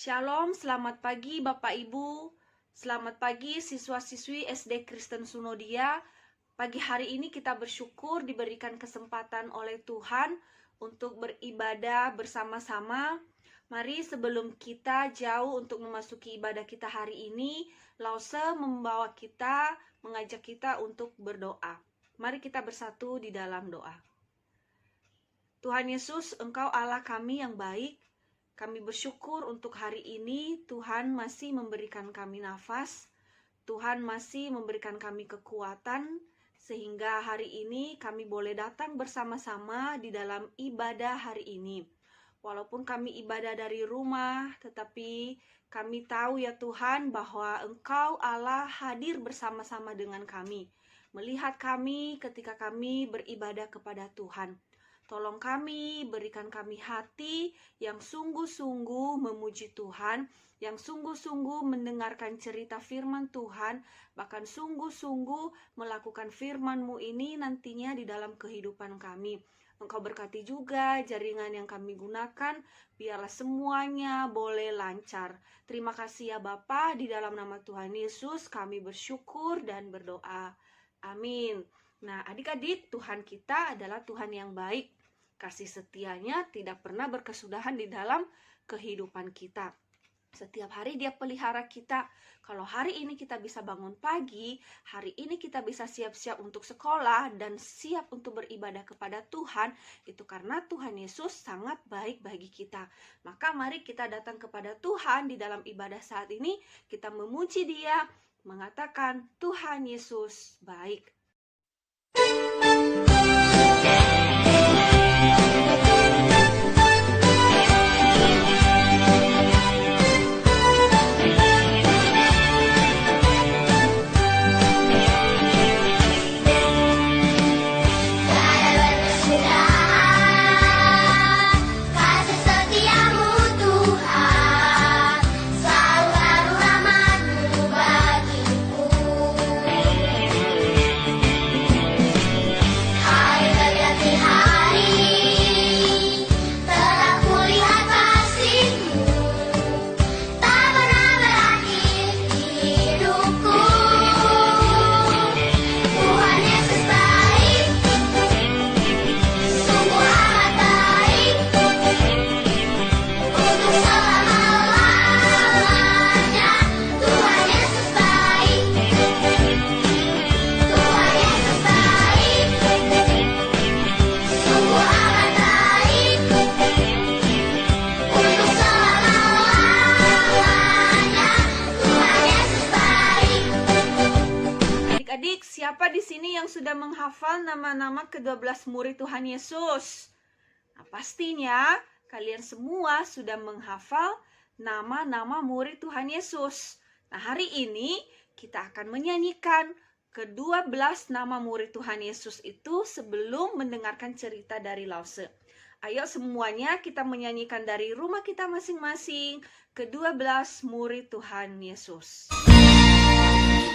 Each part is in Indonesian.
Shalom, selamat pagi Bapak Ibu. Selamat pagi siswa-siswi SD Kristen Sunodia. Pagi hari ini kita bersyukur diberikan kesempatan oleh Tuhan untuk beribadah bersama-sama. Mari sebelum kita jauh untuk memasuki ibadah kita hari ini, Lause mengajak kita untuk berdoa. Mari kita bersatu di dalam doa. Tuhan Yesus, Engkau Allah kami yang baik. Kami bersyukur untuk hari ini Tuhan masih memberikan kami nafas, Tuhan masih memberikan kami kekuatan, sehingga hari ini kami boleh datang bersama-sama di dalam ibadah hari ini. Walaupun kami ibadah dari rumah, tetapi kami tahu ya Tuhan bahwa Engkau Allah hadir bersama-sama dengan kami, melihat kami ketika kami beribadah kepada Tuhan. Tolong kami, berikan kami hati yang sungguh-sungguh memuji Tuhan, yang sungguh-sungguh mendengarkan cerita firman Tuhan, bahkan sungguh-sungguh melakukan firman-Mu ini nantinya di dalam kehidupan kami. Engkau berkati juga jaringan yang kami gunakan, biarlah semuanya boleh lancar. Terima kasih ya Bapa, di dalam nama Tuhan Yesus kami bersyukur dan berdoa. Amin. Nah, adik-adik, Tuhan kita adalah Tuhan yang baik. Kasih setianya tidak pernah berkesudahan di dalam kehidupan kita. Setiap hari Dia pelihara kita. Kalau hari ini kita bisa bangun pagi, hari ini kita bisa siap-siap untuk sekolah dan siap untuk beribadah kepada Tuhan, itu karena Tuhan Yesus sangat baik bagi kita. Maka mari kita datang kepada Tuhan di dalam ibadah saat ini, kita memuji Dia, mengatakan Tuhan Yesus baik. Siapa di sini yang sudah menghafal nama-nama ke-12 murid Tuhan Yesus? Nah, pastinya kalian semua sudah menghafal nama-nama murid Tuhan Yesus. Nah, hari ini kita akan menyanyikan ke-12 nama murid Tuhan Yesus itu sebelum mendengarkan cerita dari Lause. Ayo semuanya kita menyanyikan dari rumah kita masing-masing ke-12 murid Tuhan Yesus.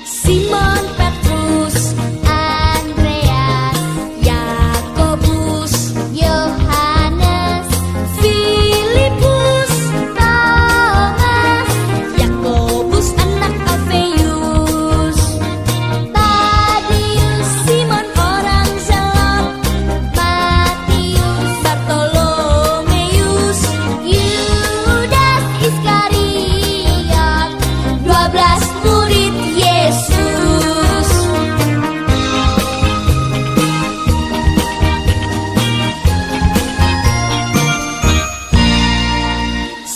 Simon Petrus, Andreas, Yakobus, Yohanes, Filipus, Thomas, Yakobus anak Alfeus, Tadius, Simon orang Zelot, Matius, Bartolomeus, Yudas Iskariot, 12 murid Yesus.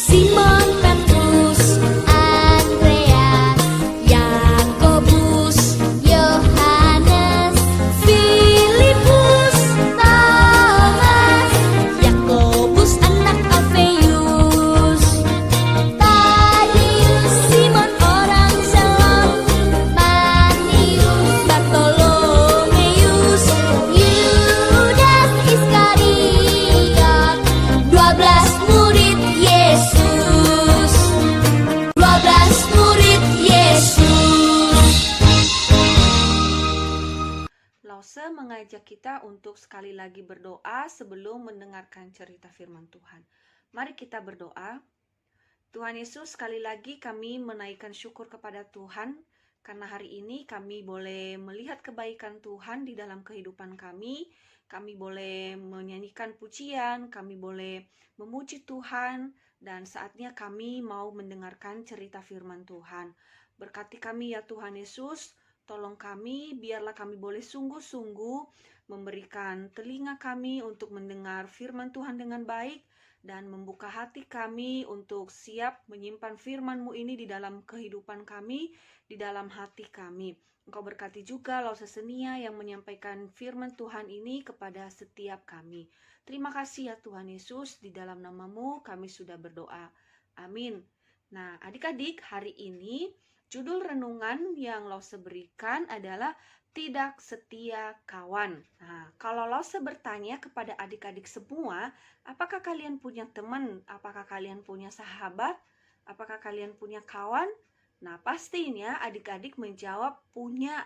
Simon Petrus, Andreas, Yakobus, Yohanes, Filipus, Thomas, Yakobus anak Alfeus, Tadius, Simon orang Zelot, Matius, Bartolomeus, Yudas Iskariot, 12 murid Yesus. 12 murid Yesus. Lause mengajak kita untuk sekali lagi berdoa sebelum mendengarkan cerita firman Tuhan. Mari kita berdoa. Tuhan Yesus, sekali lagi kami menaikkan syukur kepada Tuhan karena hari ini kami boleh melihat kebaikan Tuhan di dalam kehidupan kami. Kami boleh menyanyikan pujian, kami boleh memuji Tuhan, dan saatnya kami mau mendengarkan cerita firman Tuhan. Berkati kami ya Tuhan Yesus, tolong kami, biarlah kami boleh sungguh-sungguh memberikan telinga kami untuk mendengar firman Tuhan dengan baik, dan membuka hati kami untuk siap menyimpan firman-Mu ini di dalam kehidupan kami, di dalam hati kami. Engkau berkati juga Lau Sesenia yang menyampaikan firman Tuhan ini kepada setiap kami. Terima kasih ya Tuhan Yesus, di dalam nama-Mu kami sudah berdoa. Amin. Nah, adik-adik, hari ini judul renungan yang Lause berikan adalah Tidak Setia Kawan. Nah, kalau Lause bertanya kepada adik-adik semua, apakah kalian punya teman? Apakah kalian punya sahabat? Apakah kalian punya kawan? Nah, pastinya adik-adik menjawab punya.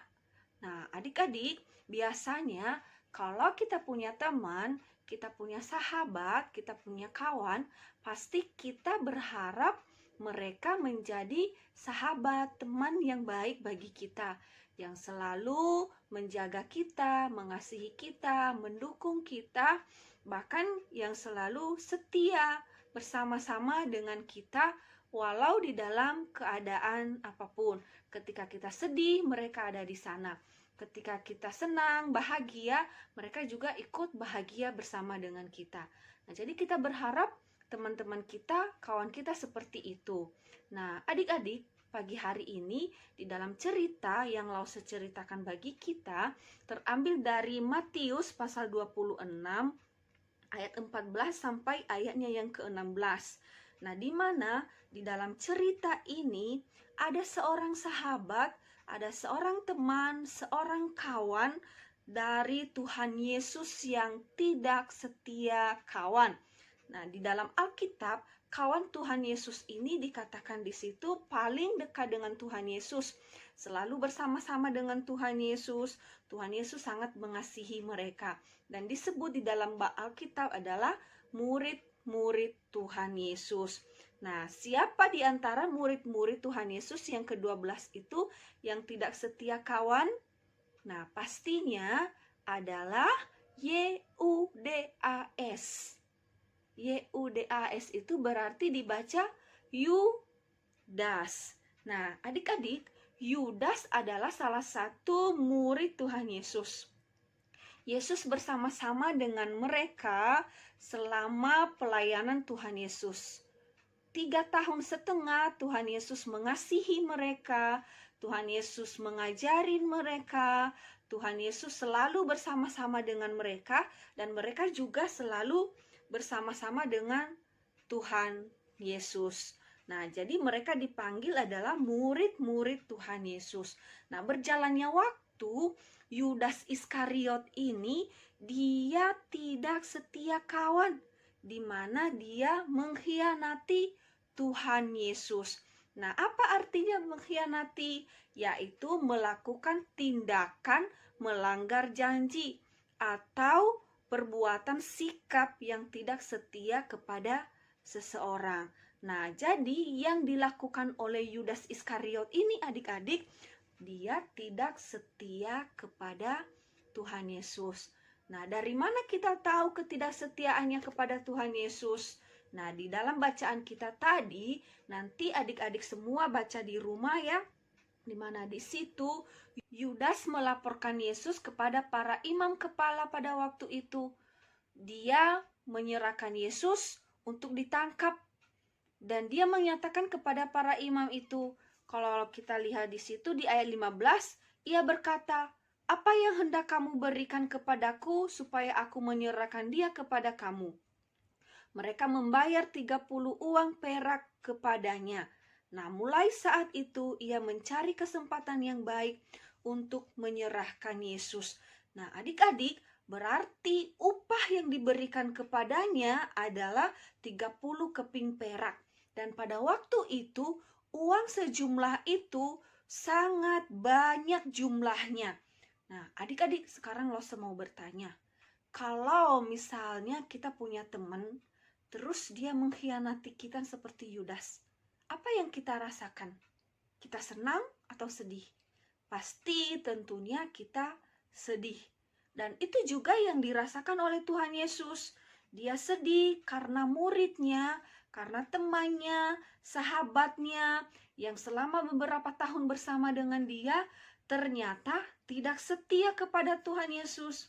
Nah, adik-adik, biasanya kalau kita punya teman, kita punya sahabat, kita punya kawan, pasti kita berharap mereka menjadi sahabat, teman yang baik bagi kita, yang selalu menjaga kita, mengasihi kita, mendukung kita, bahkan yang selalu setia bersama-sama dengan kita walau di dalam keadaan apapun. Ketika kita sedih, mereka ada di sana. Ketika kita senang, bahagia, mereka juga ikut bahagia bersama dengan kita. Nah, jadi kita berharap teman-teman kita, kawan kita seperti itu. Nah, adik-adik, pagi hari ini di dalam cerita yang Lause ceritakan bagi kita terambil dari Matius pasal 26 ayat 14 sampai ayatnya yang ke-16. Nah, di mana di dalam cerita ini ada seorang sahabat, ada seorang teman, seorang kawan dari Tuhan Yesus yang tidak setia kawan. Nah, di dalam Alkitab, kawan Tuhan Yesus ini dikatakan di situ paling dekat dengan Tuhan Yesus. Selalu bersama-sama dengan Tuhan Yesus. Tuhan Yesus sangat mengasihi mereka. Dan disebut di dalam Alkitab adalah murid-murid Tuhan Yesus. Nah, siapa di antara murid-murid Tuhan Yesus yang ke-12 itu yang tidak setia kawan? Nah, pastinya adalah Yudas. Yudas itu berarti dibaca Yudas. Nah, adik-adik, Yudas adalah salah satu murid Tuhan Yesus. Yesus bersama-sama dengan mereka selama pelayanan Tuhan Yesus. 3,5 tahun Tuhan Yesus mengasihi mereka, Tuhan Yesus mengajarin mereka, Tuhan Yesus selalu bersama-sama dengan mereka, dan mereka juga selalu bersama-sama dengan Tuhan Yesus. Nah, jadi mereka dipanggil adalah murid-murid Tuhan Yesus. Nah, berjalannya waktu, Yudas Iskariot ini dia tidak setia kawan, di mana dia mengkhianati Tuhan Yesus. Nah, apa artinya mengkhianati? Yaitu melakukan tindakan melanggar janji atau perbuatan sikap yang tidak setia kepada seseorang. Nah, jadi yang dilakukan oleh Yudas Iskariot ini adik-adik, dia tidak setia kepada Tuhan Yesus. Nah, dari mana kita tahu ketidaksetiaannya kepada Tuhan Yesus? Nah, di dalam bacaan kita tadi, nanti adik-adik semua baca di rumah ya, di mana di situ Yudas melaporkan Yesus kepada para imam kepala pada waktu itu. Dia menyerahkan Yesus untuk ditangkap, dan dia menyatakan kepada para imam itu, kalau kita lihat di situ di ayat 15, ia berkata, "Apa yang hendak kamu berikan kepadaku supaya aku menyerahkan dia kepada kamu?" Mereka membayar 30 uang perak kepadanya. Nah, mulai saat itu ia mencari kesempatan yang baik untuk menyerahkan Yesus. Nah, adik-adik, berarti upah yang diberikan kepadanya adalah 30 keping perak. Dan pada waktu itu, uang sejumlah itu sangat banyak jumlahnya. Nah, adik-adik, sekarang Lose mau bertanya. Kalau misalnya kita punya teman, terus dia mengkhianati kita seperti Yudas, apa yang kita rasakan? Kita senang atau sedih? Pasti tentunya kita sedih. Dan itu juga yang dirasakan oleh Tuhan Yesus. Dia sedih karena muridnya, karena temannya, sahabatnya yang selama beberapa tahun bersama dengan dia ternyata tidak setia kepada Tuhan Yesus.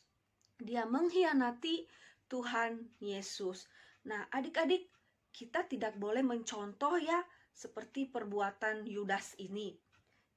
Dia mengkhianati Tuhan Yesus. Nah, adik-adik, kita tidak boleh mencontoh ya seperti perbuatan Yudas ini.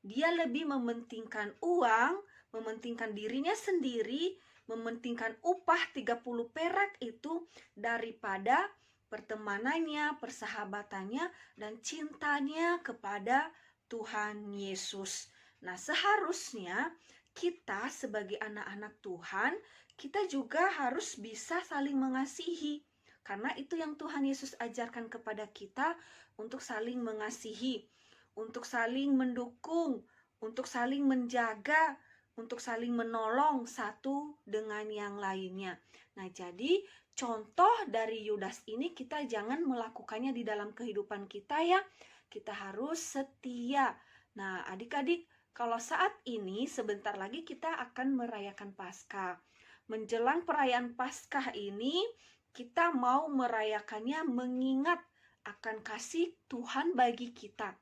Dia lebih mementingkan uang, mementingkan dirinya sendiri, mementingkan upah 30 perak itu daripada pertemanannya, persahabatannya, dan cintanya kepada Tuhan Yesus. Nah, seharusnya kita sebagai anak-anak Tuhan, kita juga harus bisa saling mengasihi. Karena itu yang Tuhan Yesus ajarkan kepada kita untuk saling mengasihi, untuk saling mendukung, untuk saling menjaga, untuk saling menolong satu dengan yang lainnya. Nah, jadi contoh dari Yudas ini kita jangan melakukannya di dalam kehidupan kita ya. Kita harus setia. Nah, adik-adik, kalau saat ini sebentar lagi kita akan merayakan Paskah. Menjelang perayaan Paskah ini, kita mau merayakannya mengingat akan kasih Tuhan bagi kita,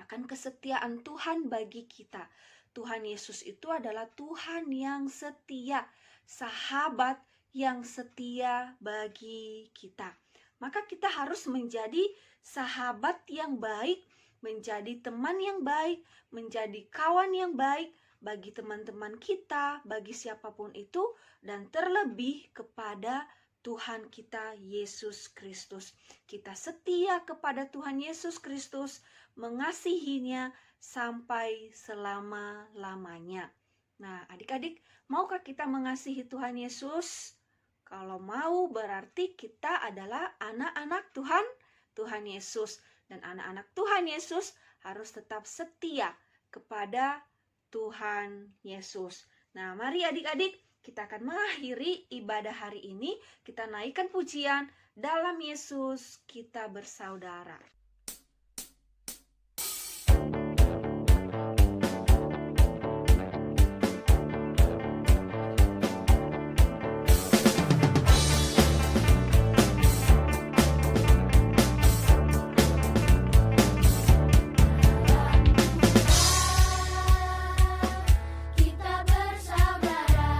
akan kesetiaan Tuhan bagi kita. Tuhan Yesus itu adalah Tuhan yang setia, sahabat yang setia bagi kita. Maka kita harus menjadi sahabat yang baik, menjadi teman yang baik, menjadi kawan yang baik bagi teman-teman kita, bagi siapapun itu, dan terlebih kepada Tuhan kita Yesus Kristus. Kita setia kepada Tuhan Yesus Kristus, mengasihinya sampai selama-lamanya. Nah, adik-adik, maukah kita mengasihi Tuhan Yesus? Kalau mau, berarti kita adalah anak-anak Tuhan Yesus. Dan anak-anak Tuhan Yesus harus tetap setia kepada Tuhan Yesus. Nah, mari adik-adik, kita akan mengakhiri ibadah hari ini. Kita naikkan pujian, dalam Yesus kita bersaudara. Kita bersaudara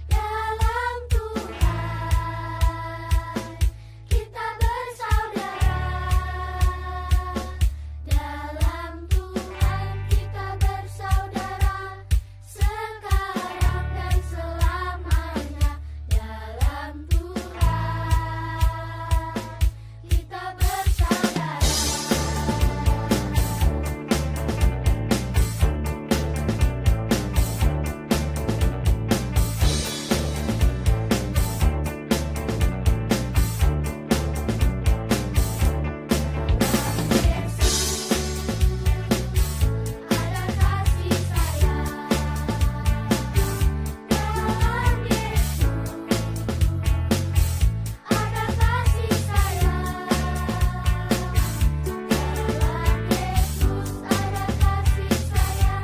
dalam Tuhan. Kita bersaudara dalam Tuhan. Kita bersaudara sekarang dan selamanya dalam Tuhan. Kita bersaudara. Ada kasih sayang dalam Yesus. Ada kasih sayang dalam Yesus. Ada kasih sayang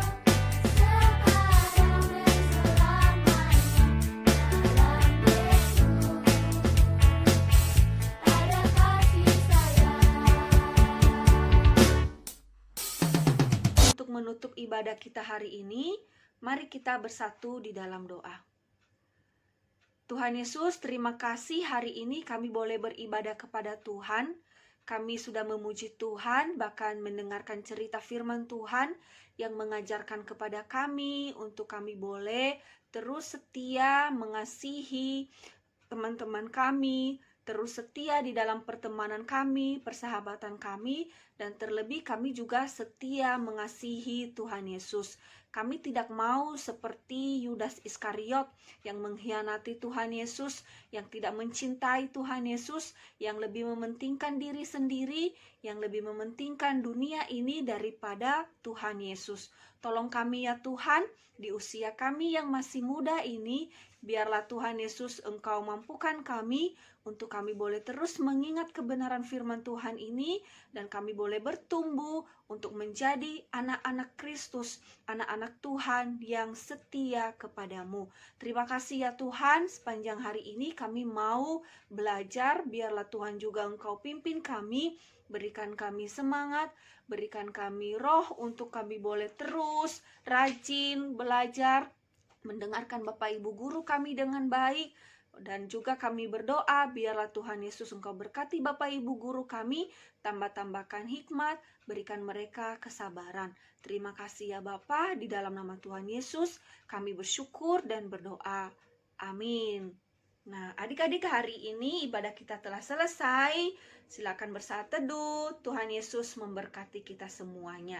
sekarang dan selamanya dalam Yesus. Ada kasih sayang. Untuk menutup ibadah kita hari ini, mari kita bersatu di dalam doa. Tuhan Yesus, terima kasih hari ini kami boleh beribadah kepada Tuhan. Kami sudah memuji Tuhan, bahkan mendengarkan cerita firman Tuhan yang mengajarkan kepada kami untuk kami boleh terus setia mengasihi teman-teman kami, terus setia di dalam pertemanan kami, persahabatan kami, dan terlebih kami juga setia mengasihi Tuhan Yesus. Kami tidak mau seperti Yudas Iskariot yang mengkhianati Tuhan Yesus, yang tidak mencintai Tuhan Yesus, yang lebih mementingkan diri sendiri, yang lebih mementingkan dunia ini daripada Tuhan Yesus. Tolong kami ya Tuhan, di usia kami yang masih muda ini, biarlah Tuhan Yesus Engkau mampukan kami untuk kami boleh terus mengingat kebenaran firman Tuhan ini, dan kami boleh bertumbuh untuk menjadi anak-anak Kristus, anak-anak Tuhan yang setia kepadamu. Terima kasih ya Tuhan, sepanjang hari ini kami mau belajar, biarlah Tuhan juga Engkau pimpin kami, berikan kami semangat, berikan kami roh untuk kami boleh terus rajin belajar, mendengarkan Bapak Ibu guru kami dengan baik. Dan juga kami berdoa, biarlah Tuhan Yesus Engkau berkati Bapak Ibu guru kami, tambah-tambahkan hikmat, berikan mereka kesabaran. Terima kasih ya Bapa, di dalam nama Tuhan Yesus kami bersyukur dan berdoa. Amin. Nah, adik-adik, hari ini ibadah kita telah selesai. Silakan bersaat teduh. Tuhan Yesus memberkati kita semuanya.